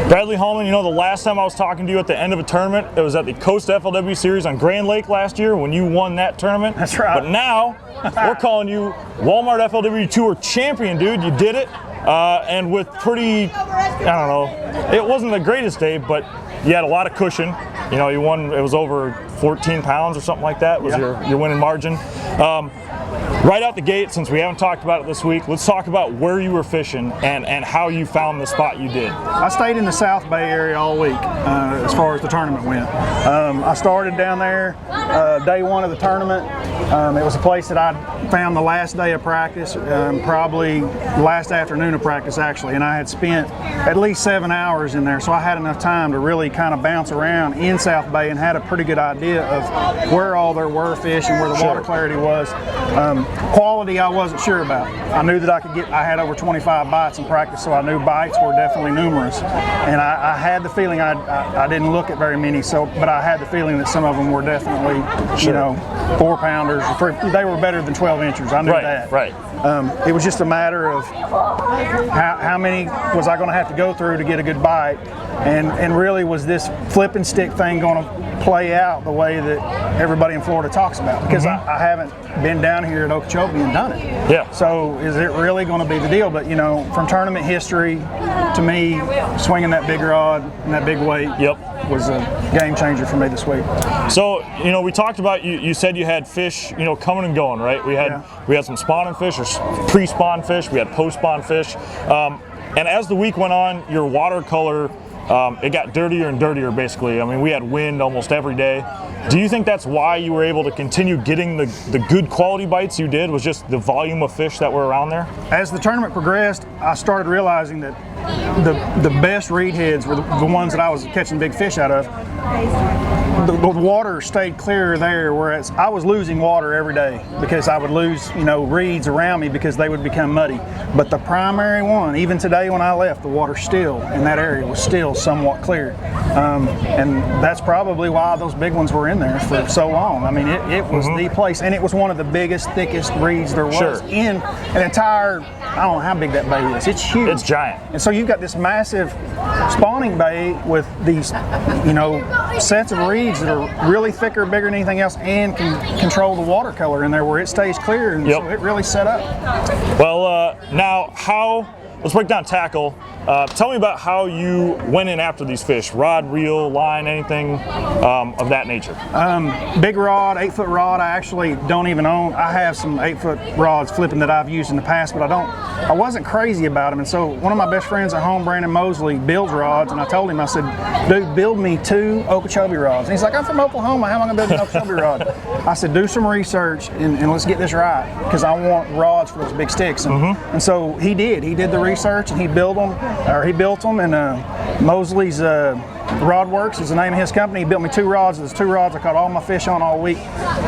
Bradley Hallman, you know, the last time I was talking to you at the end of a tournament, it was at the Coast FLW Series on Grand Lake last year when you won that tournament. That's right. But now, we're calling you Walmart FLW Tour champion, dude. You did it. And with pretty, I don't know, it wasn't the greatest day, but you had a lot of cushion. You know, you won, it was over 14 pounds or something like that was your winning margin. Right out the gate, since we haven't talked about it this week, let's talk about where you were fishing and how you found the spot you did. I stayed in the South Bay area all week as far as the tournament went. I started down there day one of the tournament. It was a place that I found the last day of practice, probably last afternoon of practice actually, and I had spent at least 7 hours in there, so I had enough time to really kind of bounce around in South Bay and had a pretty good idea of where all there were fish and where the water clarity was. Quality I wasn't sure about. I knew that I had over 25 bites in practice, so I knew bites were definitely numerous. And I had the feeling, I didn't look at very many, but I had the feeling that some of them were definitely, you know, 4-pounders. They were better than 12 inchers. I knew that. Right. It was just a matter of how many was I going to have to go through to get a good bite, and really was this flip and stick thing going to play out the way that everybody in Florida talks about, because I haven't been down here at Okeechobee and done it. Yeah. So is it really going to be the deal? But you know, from tournament history, to me, swinging that big rod and that big weight was a game changer for me this week. So, you know, we talked about, you said you had fish, you know, coming and going, right? We had some spawning fish or pre-spawn fish, we had post-spawn fish. And as the week went on, your watercolor, it got dirtier and dirtier basically. I mean, we had wind almost every day. Do you think that's why you were able to continue getting the good quality bites you did, was just the volume of fish that were around there? As the tournament progressed, I started realizing that the best reed heads were the ones that I was catching big fish out of. The water stayed clear there, whereas I was losing water every day because I would lose, you know, reeds around me because they would become muddy. But the primary one, even today when I left, the water still in that area was still somewhat clear. And that's probably why those big ones were in there for so long. I mean, it was the place, and it was one of the biggest, thickest reeds there was in an entire, I don't know how big that bay is. It's huge. It's giant. And so you've got this massive spawning bay with these, you know, sets of reeds that are really thicker, bigger than anything else, and can control the water color in there where it stays clear, and so it really set up. Well, now let's break down tackle. Tell me about how you went in after these fish. Rod, reel, line, anything of that nature. Big rod, 8-foot rod, I actually don't even own. I have some 8-foot rods flipping that I've used in the past, but I wasn't crazy about them. And so one of my best friends at home, Brandon Mosley, builds rods, and I told him, I said, dude, build me 2 Okeechobee rods. And he's like, I'm from Oklahoma, how am I going to build an Okeechobee rod? I said, do some research and let's get this right, because I want rods for those big sticks. And so he did the research, and he built them, and Mosley's Rod Works is the name of his company. He built me 2 rods. There's 2 rods I caught all my fish on all week.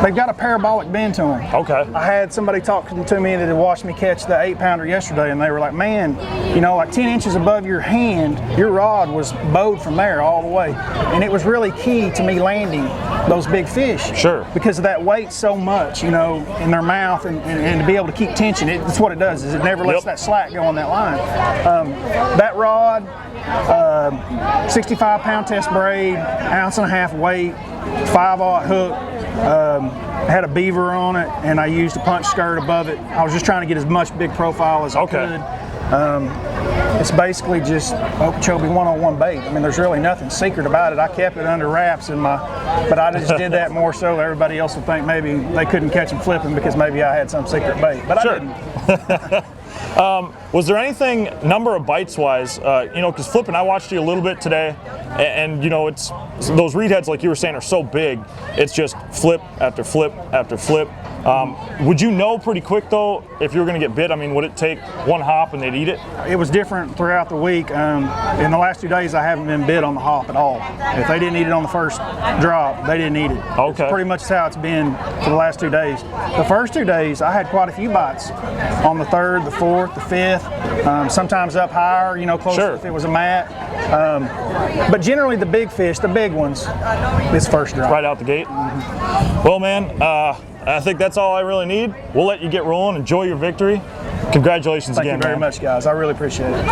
They've got a parabolic bend to them. Okay. I had somebody talking to me that had watched me catch the 8-pounder yesterday, and they were like, man, you know, like 10 inches above your hand, your rod was bowed from there all the way. And it was really key to me landing those big fish. Sure. Because of that weight so much, you know, in their mouth, and to be able to keep tension. That's what it does, is it never lets that slack go on that line. That rod, 65-pound test braid, 1.5 ounce weight, 5/0 hook, had a beaver on it, and I used a punch skirt above it. I was just trying to get as much big profile as I could. It's basically just Okeechobee 101 bait. I mean, there's really nothing secret about it. I kept it under wraps but I just did that more so everybody else would think maybe they couldn't catch them flipping because maybe I had some secret bait, but I didn't. Was there anything, number of bites wise, you know, because flipping, I watched you a little bit today, and you know, it's those reed heads, like you were saying, are so big, it's just flip after flip after flip. Would you know pretty quick though if you were going to get bit? I mean, would it take one hop and they'd eat it? It was different throughout the week. In the last 2 days, I haven't been bit on the hop at all. If they didn't eat it on the first drop, they didn't eat it. Okay. It's pretty much how it's been for the last 2 days. The first 2 days, I had quite a few bites on the 3rd, the 4th, the 5th, sometimes up higher, you know, closer if it was a mat. But generally the big fish, the big ones, this first drop. Right out the gate? Well, man, I think that's all I really need. We'll let you get rolling. Enjoy your victory. Congratulations again, man. Thank you very much, guys. I really appreciate it.